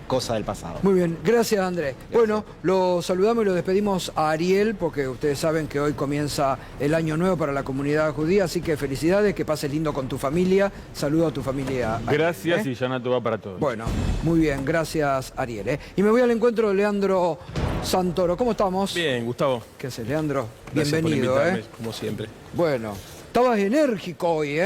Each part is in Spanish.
cosa del pasado. Muy bien, gracias Andrés. Gracias. Bueno, lo saludamos y lo despedimos a Ariel, porque ustedes saben que hoy comienza el año nuevo para la comunidad judía, así que felicidades, que pases lindo con tu familia. Saludo a tu familia. Gracias y Shana Tova para todos. Bueno, muy bien, gracias Ariel. Y me voy al encuentro de Leandro Santoro. ¿Cómo estamos? Bien, Gustavo. ¿Qué haces, Leandro? Gracias Bienvenido, por invitarme, como siempre. Bueno, estabas enérgico hoy,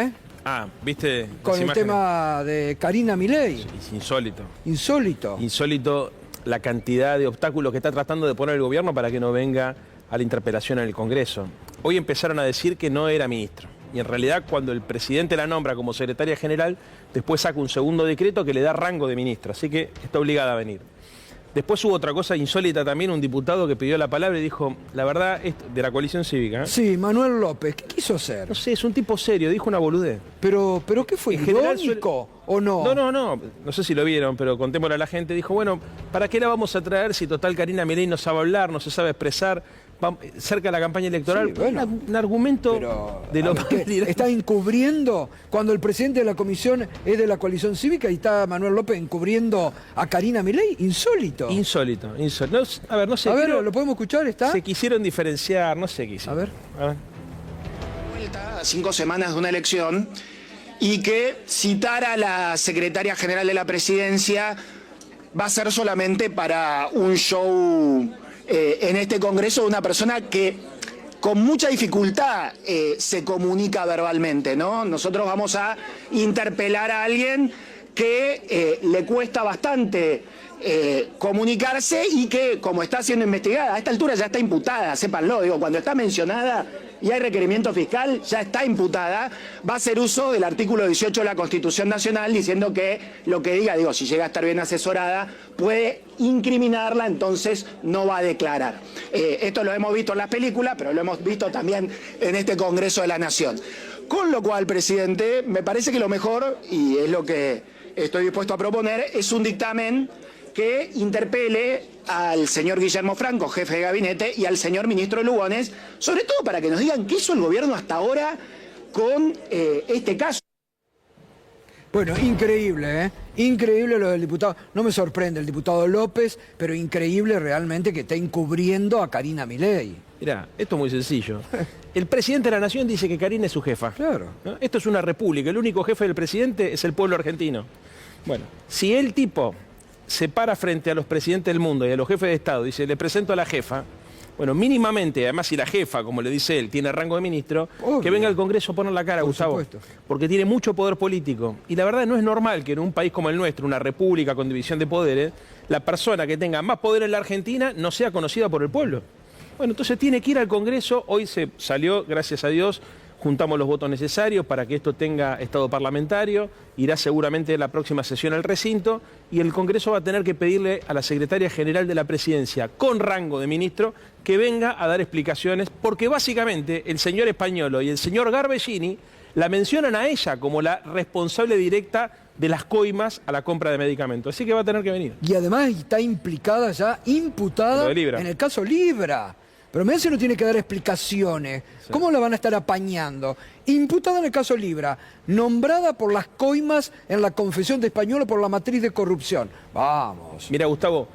Ah, ¿viste? Con el tema de Karina Milei. Es insólito. Insólito. Insólito la cantidad de obstáculos que está tratando de poner el gobierno para que no venga a la interpelación en el Congreso. Hoy empezaron a decir que no era ministro. Y en realidad cuando el presidente la nombra como secretaria general, después saca un segundo decreto que le da rango de ministro. Así que está obligada a venir. Después hubo otra cosa insólita también, un diputado que pidió la palabra y dijo, la verdad, de la coalición cívica. Sí, Manuel López, ¿qué quiso hacer? No sé, es un tipo serio, dijo una boludez. Pero ¿qué fue? ¿Irónico o no? No sé si lo vieron, pero contémosle a la gente. Dijo, bueno, ¿para qué la vamos a traer si total Karina Milei no sabe hablar, no se sabe expresar? Cerca de la campaña electoral, sí, bueno, un argumento de lo que está encubriendo cuando el presidente de la comisión es de la coalición cívica y está Manuel López encubriendo a Karina Milei. Insólito. Insólito. No, a ver, no sé. A ver, ¿lo podemos escuchar? ¿Está? Se quisieron diferenciar, no sé qué hicieron. A ver. Vuelta a 5 semanas de una elección y que citar a la secretaria general de la presidencia va a ser solamente para un show en este Congreso de una persona que con mucha dificultad se comunica verbalmente, ¿no? Nosotros vamos a interpelar a alguien que le cuesta bastante comunicarse y que, como está siendo investigada, a esta altura ya está imputada, sépanlo, digo, cuando está mencionada y hay requerimiento fiscal, ya está imputada, va a hacer uso del artículo 18 de la Constitución Nacional diciendo que lo que diga, digo, si llega a estar bien asesorada, puede incriminarla, entonces no va a declarar. Esto lo hemos visto en las películas, pero lo hemos visto también en este Congreso de la Nación. Con lo cual, presidente, me parece que lo mejor, y es lo que estoy dispuesto a proponer, es un dictamen que interpele al señor Guillermo Franco, jefe de gabinete, y al señor ministro Lugones, sobre todo para que nos digan qué hizo el gobierno hasta ahora con este caso. Bueno, increíble, Increíble lo del diputado. No me sorprende el diputado López, pero increíble realmente que esté encubriendo a Karina Milei. Mirá, esto es muy sencillo. El presidente de la Nación dice que Karina es su jefa. Claro. ¿No? Esto es una república. El único jefe del presidente es el pueblo argentino. Bueno, si el tipo se para frente a los presidentes del mundo y a los jefes de Estado, dice, le presento a la jefa, bueno, mínimamente, además si la jefa, como le dice él, tiene rango de ministro, obvio, que venga al Congreso a poner la cara, Gustavo, supuesto, porque tiene mucho poder político. Y la verdad no es normal que en un país como el nuestro, una república con división de poderes, la persona que tenga más poder en la Argentina no sea conocida por el pueblo. Bueno, entonces tiene que ir al Congreso. Hoy se salió, gracias a Dios, juntamos los votos necesarios para que esto tenga estado parlamentario, irá seguramente en la próxima sesión al recinto y el Congreso va a tener que pedirle a la secretaria general de la presidencia, con rango de ministro, que venga a dar explicaciones, porque básicamente el señor Españolo y el señor Garbellini la mencionan a ella como la responsable directa de las coimas a la compra de medicamentos. Así que va a tener que venir. Y además está implicada ya, imputada en el caso Libra. Pero Messi no tiene que dar explicaciones. Sí. ¿Cómo la van a estar apañando? Imputada en el caso Libra, nombrada por las coimas en la confesión de Españolo por la matriz de corrupción. Vamos. Mira, Gustavo,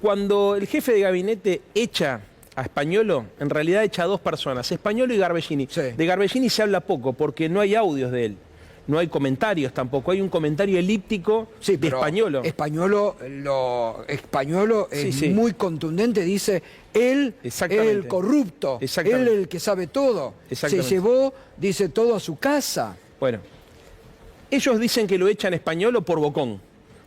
cuando el jefe de gabinete echa a Españolo, en realidad echa a dos personas, Españolo y Garbellini. Sí. De Garbellini se habla poco porque no hay audios de él. No hay comentarios tampoco, hay un comentario elíptico de Españolo. Españolo es muy contundente, dice, él es el corrupto, él el que sabe todo. Se llevó, dice, todo a su casa. Bueno, ellos dicen que lo echan Españolo por bocón,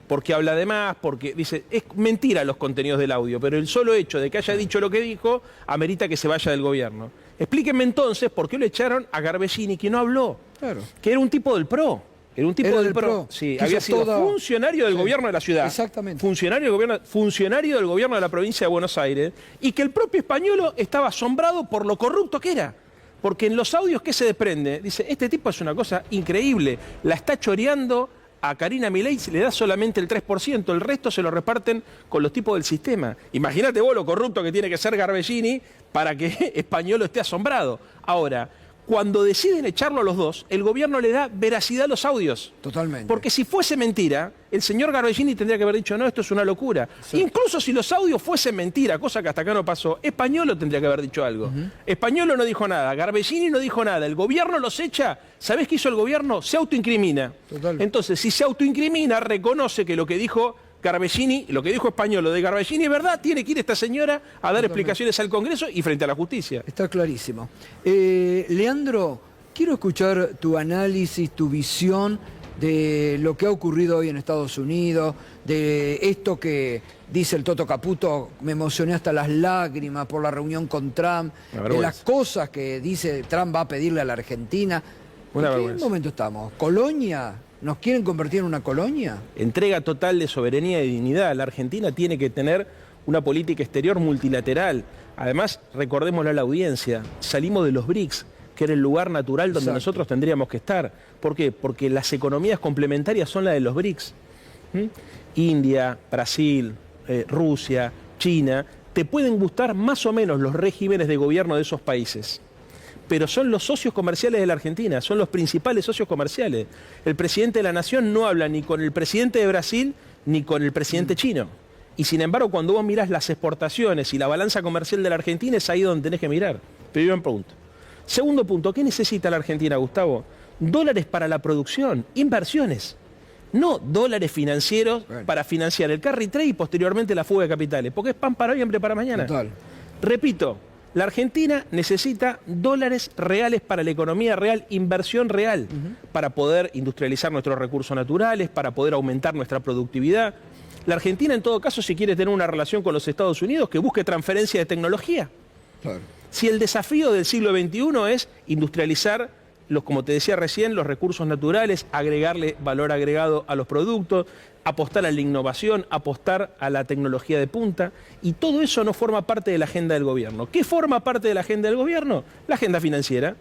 porque habla de más, porque dice, es mentira los contenidos del audio, pero el solo hecho de que haya dicho lo que dijo, amerita que se vaya del gobierno. Explíquenme entonces por qué lo echaron a Garbellini, que no habló. Claro. Que era un tipo del PRO. Era un tipo del PRO. Sí, había sido funcionario del gobierno de la ciudad. Exactamente. Funcionario del gobierno de la provincia de Buenos Aires. Y que el propio Españolo estaba asombrado por lo corrupto que era. Porque en los audios que se desprende, dice, este tipo es una cosa increíble. La está choreando a Karina Milei, le da solamente el 3%, el resto se lo reparten con los tipos del sistema. Imagínate vos lo corrupto que tiene que ser Garbellini para que Españolo esté asombrado. Ahora, cuando deciden echarlo a los dos, el gobierno le da veracidad a los audios. Totalmente. Porque si fuese mentira, el señor Garbellini tendría que haber dicho, no, esto es una locura. Sí. Incluso si los audios fuesen mentira, cosa que hasta acá no pasó, Españolo tendría que haber dicho algo. Españolo no dijo nada, Garbellini no dijo nada, el gobierno los echa. ¿Sabés qué hizo el gobierno? Se autoincrimina. Total. Entonces, si se autoincrimina, reconoce que lo que dijo Garbellini, lo que dijo Españolo de Garbellini es verdad, tiene que ir esta señora a dar explicaciones al Congreso y frente a la justicia. Está clarísimo. Leandro, quiero escuchar tu análisis, tu visión de lo que ha ocurrido hoy en Estados Unidos, de esto que dice el Toto Caputo, me emocioné hasta las lágrimas por la reunión con Trump, de las cosas que dice Trump va a pedirle a la Argentina. ¿En qué momento estamos? ¿Colonia? ¿Nos quieren convertir en una colonia? Entrega total de soberanía y dignidad. La Argentina tiene que tener una política exterior multilateral. Además, recordémoslo a la audiencia, salimos de los BRICS, que era el lugar natural donde nosotros tendríamos que estar. ¿Por qué? Porque las economías complementarias son las de los BRICS. India, Brasil, Rusia, China, te pueden gustar más o menos los regímenes de gobierno de esos países, pero son los socios comerciales de la Argentina, son los principales socios comerciales. El presidente de la Nación no habla ni con el presidente de Brasil ni con el presidente chino. Y sin embargo, cuando vos mirás las exportaciones y la balanza comercial de la Argentina, es ahí donde tenés que mirar. Primero punto. Segundo punto, ¿qué necesita la Argentina, Gustavo? Dólares para la producción, inversiones. No dólares financieros para financiar el carry trade y posteriormente la fuga de capitales, porque es pan para hoy, hambre para mañana. Total. Repito, la Argentina necesita dólares reales para la economía real, inversión real, para poder industrializar nuestros recursos naturales, para poder aumentar nuestra productividad. La Argentina, en todo caso, si quiere tener una relación con los Estados Unidos, que busque transferencia de tecnología. Claro. Si el desafío del siglo XXI es industrializar, como te decía recién, los recursos naturales, agregarle valor agregado a los productos, apostar a la innovación, apostar a la tecnología de punta, y todo eso no forma parte de la agenda del gobierno. ¿Qué forma parte de la agenda del gobierno? La agenda financiera.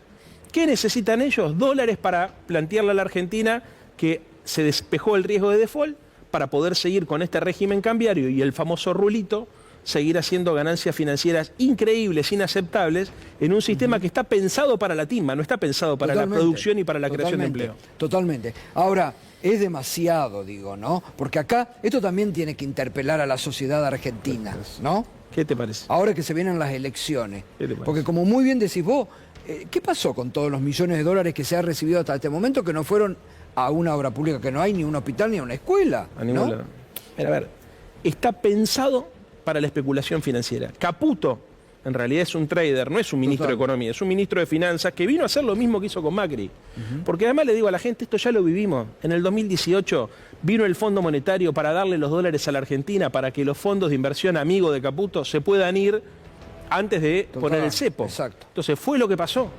¿Qué necesitan ellos? Dólares para plantearle a la Argentina que se despejó el riesgo de default para poder seguir con este régimen cambiario y el famoso rulito, seguir haciendo ganancias financieras increíbles, inaceptables, en un sistema que está pensado para la timba, no está pensado para la producción y para la creación de empleo. Totalmente. Ahora, es demasiado, digo, ¿no? Porque acá esto también tiene que interpelar a la sociedad argentina, ¿no? ¿Qué te parece? Ahora que se vienen las elecciones. Porque como muy bien decís vos, ¿qué pasó con todos los millones de dólares que se ha recibido hasta este momento que no fueron a una obra pública, que no hay ni un hospital ni una escuela? A ningún lado. Mira, a ver, está pensado para la especulación financiera. Caputo, en realidad es un trader, no es un ministro de Economía, es un ministro de Finanzas que vino a hacer lo mismo que hizo con Macri. Porque además le digo a la gente, esto ya lo vivimos. En el 2018 vino el Fondo Monetario para darle los dólares a la Argentina para que los fondos de inversión amigos de Caputo se puedan ir antes de poner el cepo. Exacto. Entonces fue lo que pasó.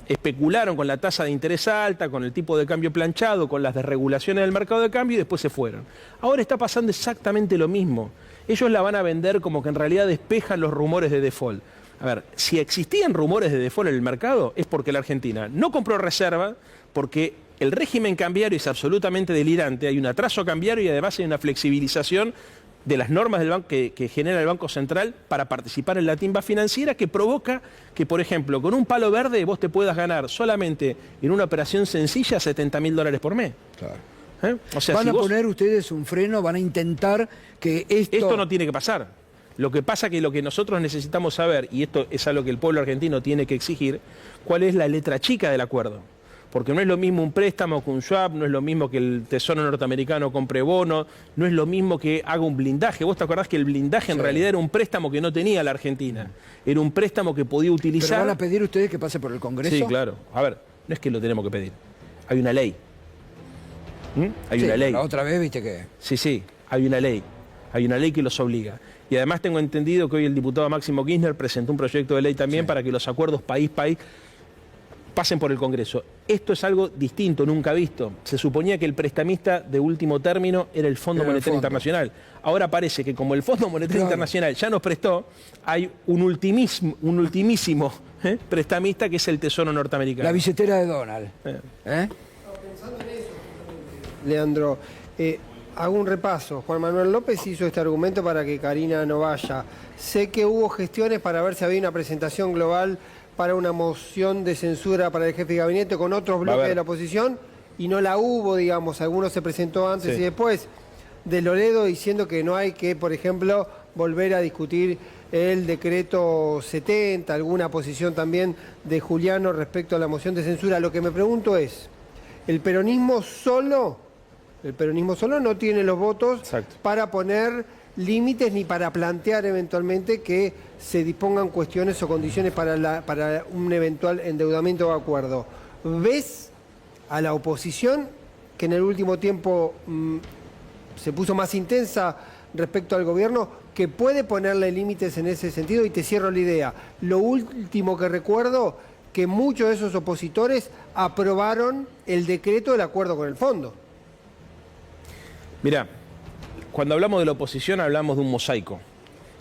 Especularon con la tasa de interés alta, con el tipo de cambio planchado, con las desregulaciones del mercado de cambio y después se fueron. Ahora está pasando exactamente lo mismo. Ellos la van a vender como que en realidad despejan los rumores de default. A ver, si existían rumores de default en el mercado es porque la Argentina no compró reserva, porque el régimen cambiario es absolutamente delirante, hay un atraso cambiario y además hay una flexibilización de las normas del banco que genera el Banco Central para participar en la timba financiera, que provoca que, por ejemplo, con un palo verde vos te puedas ganar solamente en una operación sencilla $70.000 por mes. Claro. O sea, ¿Van a poner ustedes un freno? ¿Van a intentar que esto...? Esto no tiene que pasar. Lo que pasa que lo que nosotros necesitamos saber, y esto es algo que el pueblo argentino tiene que exigir, cuál es la letra chica del acuerdo. Porque no es lo mismo un préstamo que un swap, no es lo mismo que el Tesoro norteamericano compre bonos, no es lo mismo que haga un blindaje. ¿Vos te acordás que el blindaje en realidad era un préstamo que no tenía la Argentina? Era un préstamo que podía utilizar... ¿Pero van a pedir ustedes que pase por el Congreso? Sí, claro. A ver, no es que lo tenemos que pedir. Hay una ley. Hay una ley. La otra vez viste que... Sí, hay una ley. Hay una ley que los obliga. Y además tengo entendido que hoy el diputado Máximo Kirchner presentó un proyecto de ley también para que los acuerdos país-país pasen por el Congreso. Esto es algo distinto, nunca visto. Se suponía que el prestamista de último término era el Fondo Monetario Internacional. Ahora parece que como el Fondo Monetario Internacional ya nos prestó, hay un ultimísimo prestamista que es el Tesoro norteamericano. La billetera de Donald. Pensando en eso, Leandro, hago un repaso. Juan Manuel López hizo este argumento para que Karina no vaya. Sé que hubo gestiones para ver si había una presentación global para una moción de censura para el jefe de gabinete con otros bloques de la oposición y no la hubo, digamos, algunos se presentó antes y después, de Loredo diciendo que no hay que, por ejemplo, volver a discutir el decreto 70, alguna posición también de Juliano respecto a la moción de censura. Lo que me pregunto es, ¿el peronismo solo no tiene los votos para poner límites ni para plantear eventualmente que se dispongan cuestiones o condiciones para un eventual endeudamiento o acuerdo? ¿Ves a la oposición que en el último tiempo se puso más intensa respecto al gobierno, que puede ponerle límites en ese sentido? Y te cierro la idea. Lo último que recuerdo, que muchos de esos opositores aprobaron el decreto del acuerdo con el fondo. Mirá, cuando hablamos de la oposición hablamos de un mosaico.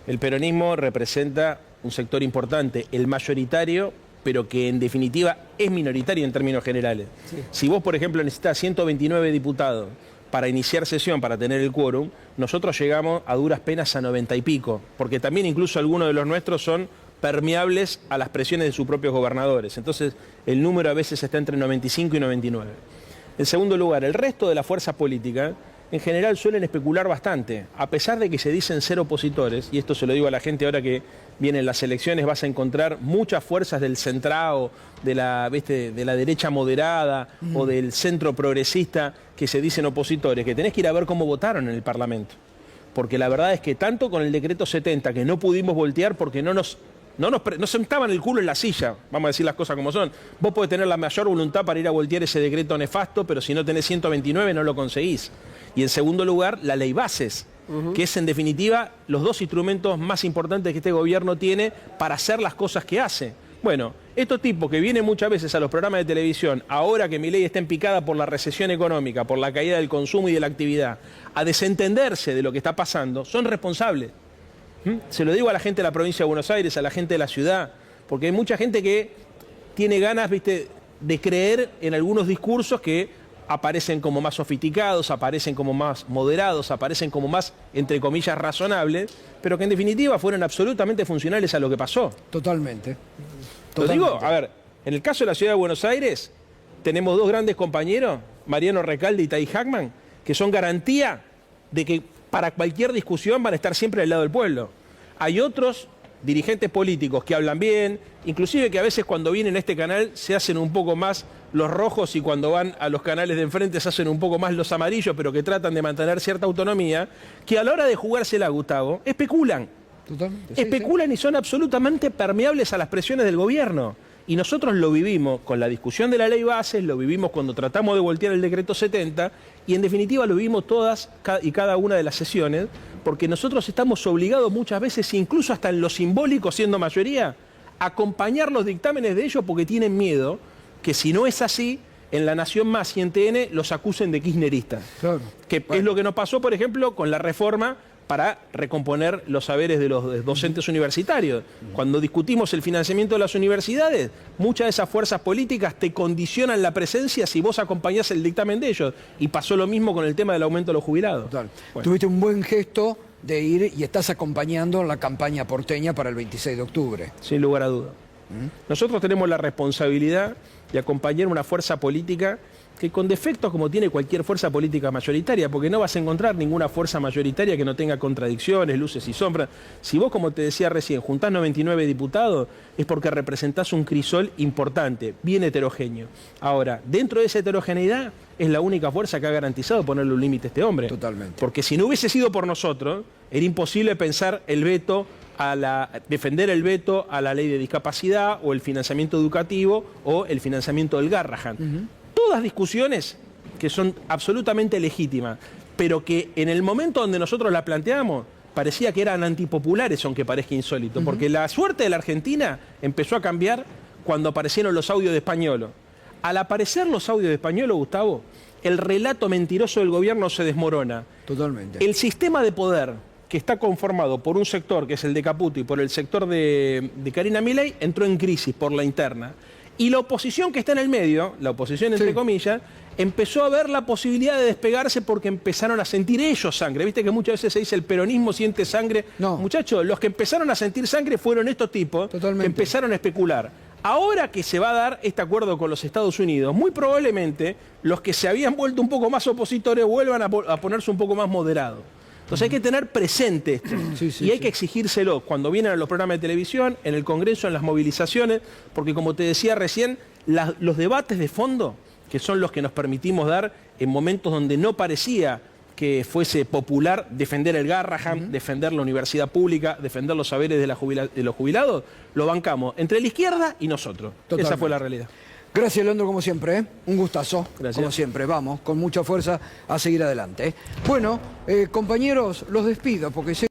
El peronismo representa un sector importante, el mayoritario, pero que en definitiva es minoritario en términos generales. Sí. Si vos, por ejemplo, necesitas 129 diputados para iniciar sesión, para tener el quórum, nosotros llegamos a duras penas a 90 y pico, porque también incluso algunos de los nuestros son permeables a las presiones de sus propios gobernadores. Entonces, el número a veces está entre 95 y 99. En segundo lugar, el resto de las fuerzas políticas, en general, suelen especular bastante. A pesar de que se dicen ser opositores, y esto se lo digo a la gente ahora que vienen las elecciones, vas a encontrar muchas fuerzas del centrado, de la derecha moderada o del centro progresista que se dicen opositores, que tenés que ir a ver cómo votaron en el Parlamento. Porque la verdad es que tanto con el decreto 70, que no pudimos voltear porque no sentaban el culo en la silla, vamos a decir las cosas como son. Vos podés tener la mayor voluntad para ir a voltear ese decreto nefasto, pero si no tenés 129 no lo conseguís. Y en segundo lugar, la ley bases, que es en definitiva los dos instrumentos más importantes que este gobierno tiene para hacer las cosas que hace. Bueno, estos tipos que vienen muchas veces a los programas de televisión, ahora que Milei está en picada por la recesión económica, por la caída del consumo y de la actividad, a desentenderse de lo que está pasando, son responsables. Se lo digo a la gente de la provincia de Buenos Aires, a la gente de la ciudad, porque hay mucha gente que tiene ganas, de creer en algunos discursos que aparecen como más sofisticados, aparecen como más moderados, aparecen como más, entre comillas, razonables, pero que en definitiva fueron absolutamente funcionales a lo que pasó. Totalmente. Lo digo, a ver, en el caso de la ciudad de Buenos Aires, tenemos dos grandes compañeros, Mariano Recalde y Tai Hackman, que son garantía de que para cualquier discusión van a estar siempre al lado del pueblo. Hay otros dirigentes políticos que hablan bien, inclusive que a veces cuando vienen a este canal se hacen un poco más los rojos y cuando van a los canales de enfrente se hacen un poco más los amarillos, pero que tratan de mantener cierta autonomía, que a la hora de jugársela, Gustavo, especulan. Totalmente. Especulan y son absolutamente permeables a las presiones del gobierno. Y nosotros lo vivimos con la discusión de la ley bases, lo vivimos cuando tratamos de voltear el decreto 70 y en definitiva lo vivimos todas y cada una de las sesiones, porque nosotros estamos obligados muchas veces, incluso hasta en lo simbólico siendo mayoría, a acompañar los dictámenes de ellos porque tienen miedo que si no es así, en La Nación Más y en TN los acusen de kirchneristas. Claro. Que es lo que nos pasó, por ejemplo, con la reforma para recomponer los saberes de los docentes universitarios. Cuando discutimos el financiamiento de las universidades, muchas de esas fuerzas políticas te condicionan la presencia si vos acompañás el dictamen de ellos. Y pasó lo mismo con el tema del aumento de los jubilados. Bueno. Tuviste un buen gesto de ir y estás acompañando la campaña porteña para el 26 de octubre. Sin lugar a duda. Nosotros tenemos la responsabilidad de acompañar una fuerza política que con defectos como tiene cualquier fuerza política mayoritaria, porque no vas a encontrar ninguna fuerza mayoritaria que no tenga contradicciones, luces y sombras. Si vos, como te decía recién, juntás 99 diputados, es porque representás un crisol importante, bien heterogéneo. Ahora, dentro de esa heterogeneidad, es la única fuerza que ha garantizado ponerle un límite a este hombre. Totalmente. Porque si no hubiese sido por nosotros, era imposible pensar el veto defender el veto a la ley de discapacidad o el financiamiento educativo o el financiamiento del Garrahan. Todas discusiones que son absolutamente legítimas, pero que en el momento donde nosotros las planteamos parecía que eran antipopulares, aunque parezca insólito, porque la suerte de la Argentina empezó a cambiar cuando aparecieron los audios de Españolo. Al aparecer los audios de Españolo, Gustavo, el relato mentiroso del gobierno se desmorona. Totalmente. El sistema de poder que está conformado por un sector, que es el de Caputo, y por el sector de Karina Milei, entró en crisis por la interna. Y la oposición que está en el medio, la oposición entre comillas, empezó a ver la posibilidad de despegarse porque empezaron a sentir ellos sangre. Viste que muchas veces se dice el peronismo siente sangre. No. Muchachos, los que empezaron a sentir sangre fueron estos tipos que empezaron a especular. Ahora que se va a dar este acuerdo con los Estados Unidos, muy probablemente los que se habían vuelto un poco más opositores vuelvan a ponerse un poco más moderados. Entonces hay que tener presente esto y hay que exigírselo cuando vienen a los programas de televisión, en el Congreso, en las movilizaciones, porque como te decía recién, los debates de fondo, que son los que nos permitimos dar en momentos donde no parecía que fuese popular defender el Garrahan, defender la universidad pública, defender los saberes de los jubilados, lo bancamos entre la izquierda y nosotros. Totalmente. Esa fue la realidad. Gracias, Leandro, como siempre, ¿eh? Un gustazo. Gracias. Como siempre, vamos, con mucha fuerza a seguir adelante, ¿eh? Bueno, compañeros, los despido porque sé